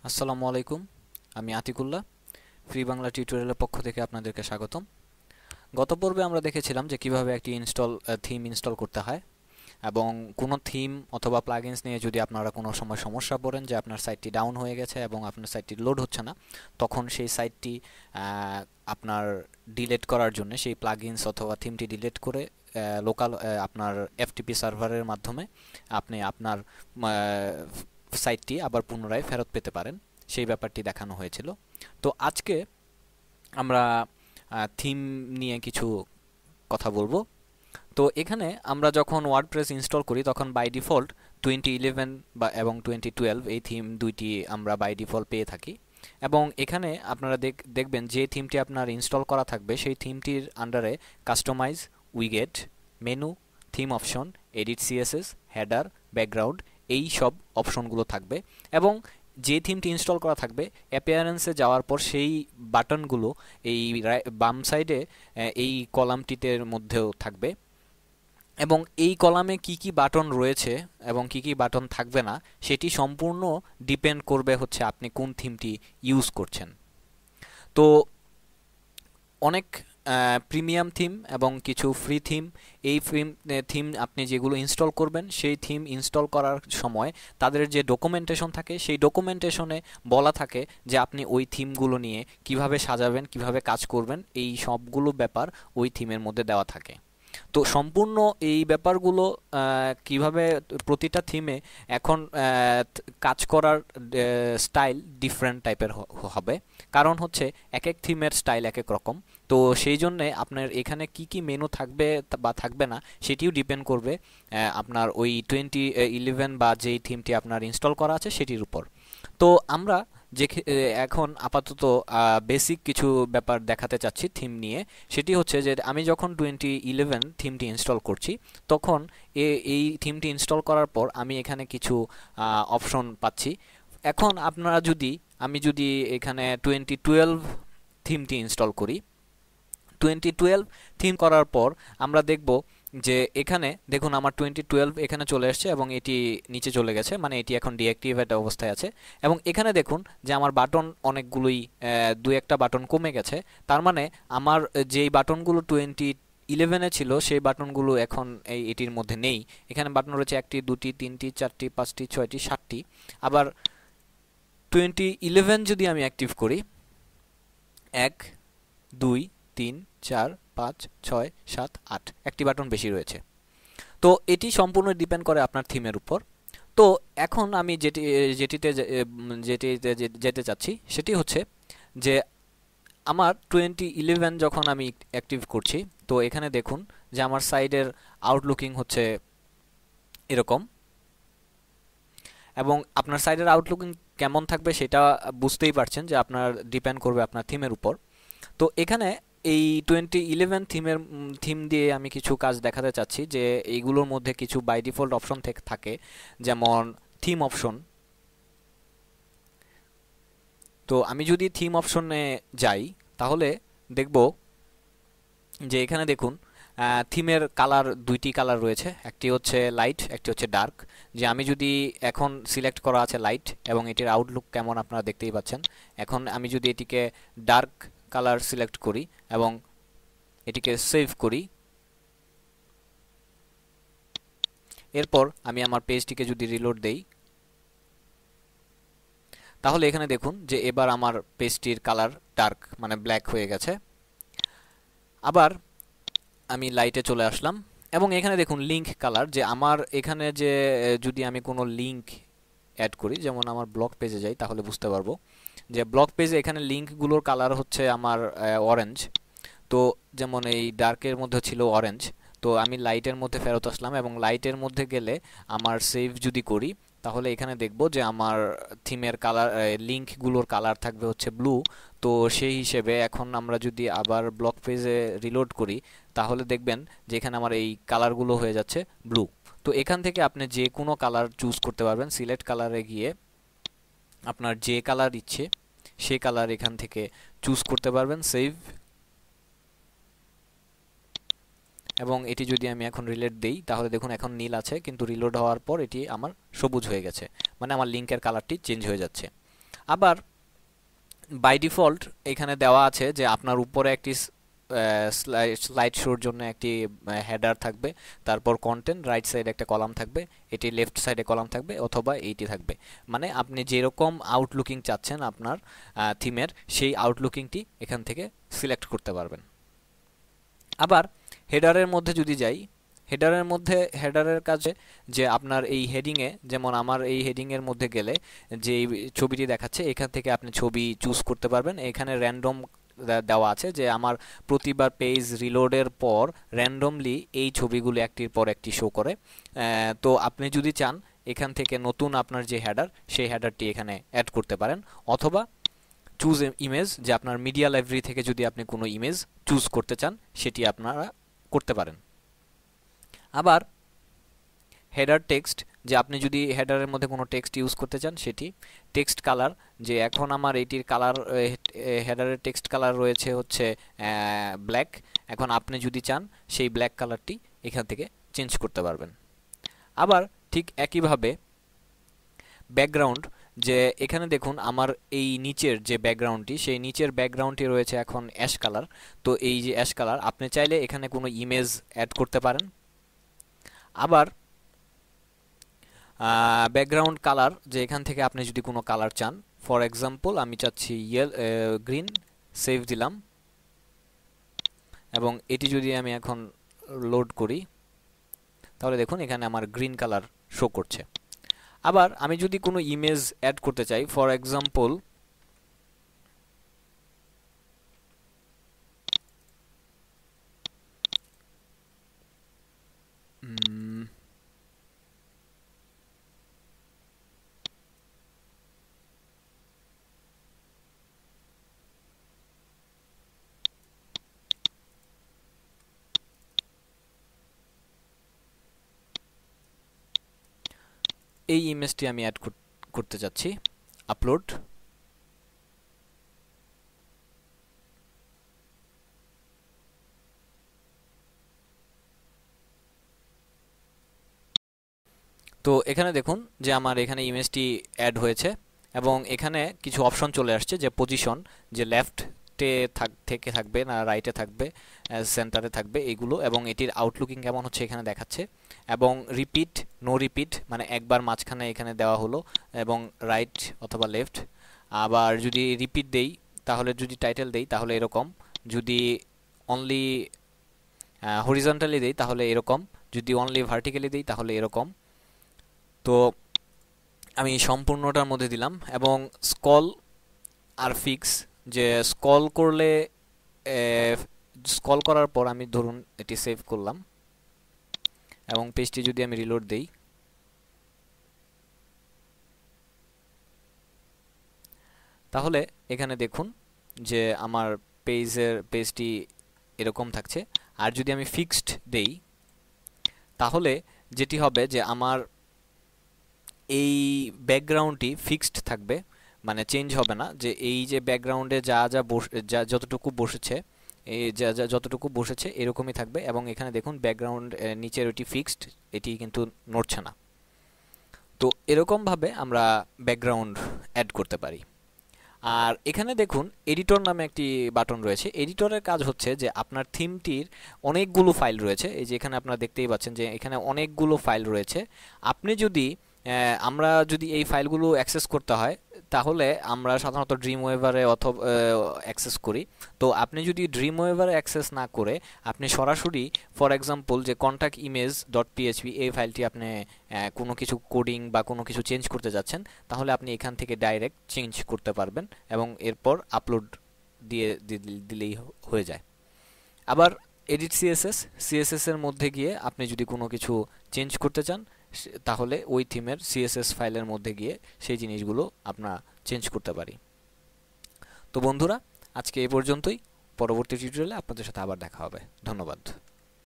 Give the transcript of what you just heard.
আসসালামু আলাইকুম। আমি আতিকুল্লাহ। ফ্রি বাংলা টিউটোরিয়ালের পক্ষ থেকে আপনাদেরকে স্বাগতম। গত পর্বে আমরা দেখেছিলাম যে কিভাবে একটি থিম ইনস্টল করতে হয় এবং কোনো থিম অথবা প্লাগইনস নিয়ে যদি আপনারা কোনো সময় সমস্যা পড়েন যে আপনার সাইটটি ডাউন হয়ে গেছে এবং আপনার সাইটটি লোড হচ্ছে না, তখন সেই সাইটটি আপনার ডিলিট করার জন্য সেই প্লাগইনস অথবা থিমটি ডিলিট করে লোকাল আপনার এফটিপি সার্ভারের মাধ্যমে আপনি আপনার সাইটটি আবার পুনরায় ফেরত পেতে পারেন, সেই ব্যাপারটি দেখানো হয়েছিল। তো আজকে আমরা থিম নিয়ে কিছু কথা বলবো। তো এখানে আমরা যখন ওয়ার্ডপ্রেস ইনস্টল করি তখন বাই ডিফল্ট 2011 এবং 2012 এই থিম দুইটি আমরা বাই ডিফল্ট পেয়ে থাকি। এবং এখানে আপনারা দেখবেন যে থিমটি আপনার ইনস্টল করা থাকবে সেই থিমটির আন্ডারে customize, widget, menu, theme option, edit CSS, header, background, এই সব অপশনগুলো থাকবে। এবং যে থিমটি ইনস্টল করা থাকবে অ্যাপিয়ারেন্সে যাওয়ার পর সেই বাটনগুলো এই বাম সাইডে এই কলামটিতে মধ্যেও থাকবে। এবং এই কলামে কি কি বাটন রয়েছে এবং কি কি বাটন থাকবে না সেটি সম্পূর্ণ ডিপেন্ড করবে হচ্ছে আপনি কোন থিমটি ইউজ করছেন। তো অনেক প্রিমিয়াম থিম এবং কিছু ফ্রি থিম, এই থিম আপনি যেগুলো ইনস্টল করবেন সেই থিম ইনস্টল করার সময় তাদের যে ডকুমেন্টেশন থাকে সেই ডকুমেন্টেশনে বলা থাকে যে আপনি ওই থিমগুলো নিয়ে কিভাবে সাজাবেন, কিভাবে কাজ করবেন, এই সবগুলো ব্যাপার ওই থিমের মধ্যে দেওয়া থাকে। তো সম্পূর্ণ এই ব্যাপারগুলো কিভাবে প্রতিটা থিমে এখন কাজ করার স্টাইল ডিফারেন্ট টাইপের হবে, কারণ হচ্ছে এক এক থিমের স্টাইল এক এক রকম। তো সেই জন্যে আপনার এখানে কি কি মেনু থাকবে বা থাকবে না সেটিও ডিপেন্ড করবে আপনার ওই 2011 বা যেই থিমটি আপনার ইনস্টল করা আছে সেটির উপর। তো আমরা যে এখন আপাতত বেসিক কিছু ব্যাপার দেখাতে চাচ্ছি থিম নিয়ে। সেটি হচ্ছে যে আমি যখন 2011 থিমটি ইনস্টল করছি তখন এই থিমটি ইনস্টল করার পর আমি এখানে কিছু অপশন পাচ্ছি। এখন আপনারা আমি যদি এখানে 2012 থিমটি ইনস্টল করি, 2012 থিম করার পর আমরা দেখব যে এখানে দেখুন আমার 2012 এখানে চলে আসছে এবং এটি নিচে চলে গেছে, মানে এটি এখন ডিঅ্যাক্টিভেট অবস্থায় আছে। এবং এখানে দেখুন যে আমার বাটন অনেকগুলোই দু একটা বাটন কমে গেছে। তার মানে আমার যেই বাটনগুলো 2011-এ ছিল সেই বাটনগুলো এখন এটির মধ্যে নেই। এখানে বাটন রয়েছে একটি, দুটি, তিনটি, চারটি, পাঁচটি, ছয়টি, সাতটি। আবার 2011 যদি আমি অ্যাক্টিভ করি, 1, 2, 3, 4, 5, 6, 7, 8, একটি বাটন বেশি রয়েছে। তো এটি সম্পূর্ণ ডিপেন্ড করে আপনার থিমের উপর। তো এখন আমি যেটিতে যেতে চাচ্ছি সেটি হচ্ছে যে আমার 2011 যখন আমি অ্যাক্টিভ করছি, তো এখানে দেখুন যে আমার সাইডের আউটলুকিং হচ্ছে এরকম। এবং আপনার সাইডের আউটলুকিং কেমন থাকবে সেটা বুঝতেই পারছেন যে আপনার ডিপেন্ড করবে আপনার থিমের উপর। তো এখানে এই 2011 থিম দিয়ে আমি কিছু কাজ দেখাতে চাচ্ছি যে এইগুলোর মধ্যে কিছু বাই ডিফল্ট অপশন থাকে, যেমন থিম অপশন। তো আমি যদি থিম অপশনে যাই তাহলে দেখব যে এখানে দেখুন থিমের কালার, দুইটি কালার রয়েছে, একটি হচ্ছে লাইট, একটি হচ্ছে ডার্ক। যে আমি যদি এখন সিলেক্ট করা আছে লাইট এবং এটির আউটলুক কেমন আপনারা দেখতেই পাচ্ছেন। এখন আমি যদি এটিকে ডার্ক কালার সিলেক্ট করি এবং এটিকে সেভ করি, এরপর আমি আমার পেজটিকে যদি রিলোড দেই তাহলে এখানে দেখুন যে এবার আমার পেজটির কালার ডার্ক মানে ব্ল্যাক হয়ে গেছে। আবার আমি লাইটে চলে আসলাম এবং এখানে দেখুন লিংক কালার, যে আমার এখানে যে যদি আমি কোনো লিংক অ্যাড করি, যেমন আমার ব্লগ পেজে যাই তাহলে বুঝতে পারবো যে ব্লগ পেজে এখানে লিংকগুলোর কালার হচ্ছে আমার অরেঞ্জ। তো যেমন এই ডার্কের মধ্যে ছিল অরেঞ্জ, তো আমি লাইটের মধ্যে ফেরত আসলাম এবং লাইটের মধ্যে গেলে আমার সেভ যদি করি তাহলে এখানে দেখব যে আমার থিমের কালার, লিংকগুলোর কালার থাকবে হচ্ছে ব্লু। তো সেই হিসেবে এখন আমরা যদি আবার ব্লগ পেজে রিলোড করি তাহলে দেখবেন যে এখানে আমার এই কালারগুলো হয়ে যাচ্ছে ব্লু। তো এখান থেকে আপনি যে কোনো কালার চুজ করতে পারবেন, সিলেক্ট কালারে গিয়ে আপনার যে কালার ইচ্ছে সেই কালার এখান থেকে চুজ করতে পারবেন, সেভ। এবং এটি যদি আমি এখন রিলোড দেই তাহলে দেখুন এখন নীল আছে, কিন্তু রিলোড হওয়ার পর এটি আমার সবুজ হয়ে গেছে, মানে আমার লিংকের কালারটি চেঞ্জ হয়ে যাচ্ছে। আবার বাই ডিফল্ট এখানে দেওয়া আছে যে আপনার উপরে একটি স্লাইড শোর জন্য একটি হেডার থাকবে, তারপর কন্টেন্ট রাইট সাইডে একটা কলাম থাকবে, এটি লেফট সাইডে কলাম থাকবে, অথবা এইটি থাকবে। মানে আপনি যেরকম আউটলুকিং চাচ্ছেন আপনার থিমের, সেই আউটলুকিংটি এখান থেকে সিলেক্ট করতে পারবেন। আবার হেডারের মধ্যে যদি যাই, হেডারের কাজে যে আপনার এই হেডিংয়ে, যেমন আমার এই হেডিংয়ের মধ্যে গেলে যে ছবিটি দেখাচ্ছে, এখান থেকে আপনি ছবি চুজ করতে পারবেন। এখানে র্যান্ডম দেওয়া আছে যে আমার প্রতিবার পেজ রিলোডের পর র্যান্ডমলি এই ছবিগুলো একটির পর একটি শো করে। তো আপনি যদি চান এখান থেকে নতুন আপনার যে হেডার, সেই হেডারটি এখানে অ্যাড করতে পারেন, অথবা চুজ ইমেজ, যে আপনার মিডিয়া লাইব্রেরি থেকে যদি আপনি কোনো ইমেজ চুজ করতে চান সেটি আপনারা করতে পারেন। আবার হেডার টেক্সট, যে আপনি যদি হেডারের মধ্যে কোনো টেক্সট ইউজ করতে চান সেটি। টেক্সট কালার, যে এখন আমার এইটির কালার, হেডারের টেক্সট কালার রয়েছে হচ্ছে ব্ল্যাক, এখন আপনি যদি চান সেই ব্ল্যাক কালারটি এখান থেকে চেঞ্জ করতে পারবেন। আবার ঠিক একইভাবে ব্যাকগ্রাউন্ড, যে এখানে দেখুন আমার এই নিচের যে ব্যাকগ্রাউন্ডটি, সেই নিচের ব্যাকগ্রাউন্ডটি রয়েছে এখন অ্যাশ কালার। তো এই যে অ্যাশ কালার, আপনি চাইলে এখানে কোনো ইমেজ অ্যাড করতে পারেন। আবার ব্যাকগ্রাউন্ড কালার, যে এখান থেকে আপনি যদি কোনো কালার চান, ফর এক্সাম্পল আমি চাচ্ছি গ্রিন, সেভ দিলাম, এবং এটি যদি আমি এখন লোড করি তাহলে দেখুন এখানে আমার গ্রিন কালার শো করছে। আবার আমি যদি কোনো ইমেজ অ্যাড করতে চাই, ফর এক্সাম্পল এই ইমেজটি আমি অ্যাড করতে যাচ্ছি, আপলোড। তো এখানে দেখুন যে আমার এখানে ইমেজটি অ্যাড হয়েছে, এবং এখানে কিছু অপশন চলে আসছে, যে পজিশন, যে লেফটে থেকে থাকবে না রাইটে থাকবে, সেন্টারে থাকবে, এইগুলো, এবং এটির আউটলুকিং কেমন হচ্ছে এখানে দেখাচ্ছে। এবং রিপিট, নো রিপিট, মানে একবার মাঝখানে এখানে দেওয়া হলো, এবং রাইট অথবা লেফট। আবার যদি রিপিট দেই, তাহলে যদি টাইটেল দেই তাহলে এরকম, যদি অনলি হরিজন্টালি দেই তাহলে এরকম, যদি অনলি ভার্টিক্যালি দেই তাহলে এরকম। তো আমি সম্পূর্ণটার মধ্যে দিলাম। এবং স্ক্রল আর ফিক্স, যে স্ক্রল করার পর আমি ধরুন এটি সেভ করলাম, এবং পেজটি যদি আমি রিলোড দেই তাহলে এখানে দেখুন যে আমার পেজটি এরকম থাকছে। আর যদি আমি ফিক্সড দেই তাহলে যেটি হবে যে আমার এই ব্যাকগ্রাউন্ডটি ফিক্সড থাকবে, মানে চেঞ্জ হবে না, যে এই যে ব্যাকগ্রাউন্ডে যা যতটুকু বসেছে, এই যতটুকু বসেছে এরকমই থাকবে। এবং এখানে দেখুন ব্যাকগ্রাউন্ড নিচের ওইটি ফিক্সড, এটি কিন্তু নড়ছে না। তো এরকমভাবে আমরা ব্যাকগ্রাউন্ড অ্যাড করতে পারি। আর এখানে দেখুন এডিটর নামে একটি বাটন রয়েছে। এডিটরের কাজ হচ্ছে যে আপনার থিমটির অনেকগুলো ফাইল রয়েছে, এই যে এখানে আপনারা দেখতেই পাচ্ছেন যে এখানে অনেকগুলো ফাইল রয়েছে। আপনি যদি আমরা যদি এই ফাইলগুলো অ্যাক্সেস করতে হয় তাহলে আমরা সাধারণত ড্রিমওয়েভারে অথবা অ্যাক্সেস করি। তো আপনি যদি ড্রিমওয়েভারে অ্যাক্সেস না করে আপনি সরাসরি, ফর এক্সাম্পল যে কন্ট্যাক্ট ইমেজ ডট পিএইচপি, এই ফাইলটি আপনি কোনো কিছু কোডিং বা কোনো কিছু চেঞ্জ করতে যাচ্ছেন, তাহলে আপনি এখান থেকে ডাইরেক্ট চেঞ্জ করতে পারবেন, এবং এরপর আপলোড দিলেই হয়ে যায়। আবার এডিট সিএসএস এর মধ্যে গিয়ে আপনি যদি কোনো কিছু চেঞ্জ করতে চান তাহলে ওই থিমের সিএসএস ফাইলের মধ্যে গিয়ে সেই জিনিসগুলো আমরা চেঞ্জ করতে পারি। তো বন্ধুরা, আজকে এই পর্যন্তই। পরবর্তী টিউটোরিয়ালে আপনাদের সাথে আবার দেখা হবে। ধন্যবাদ।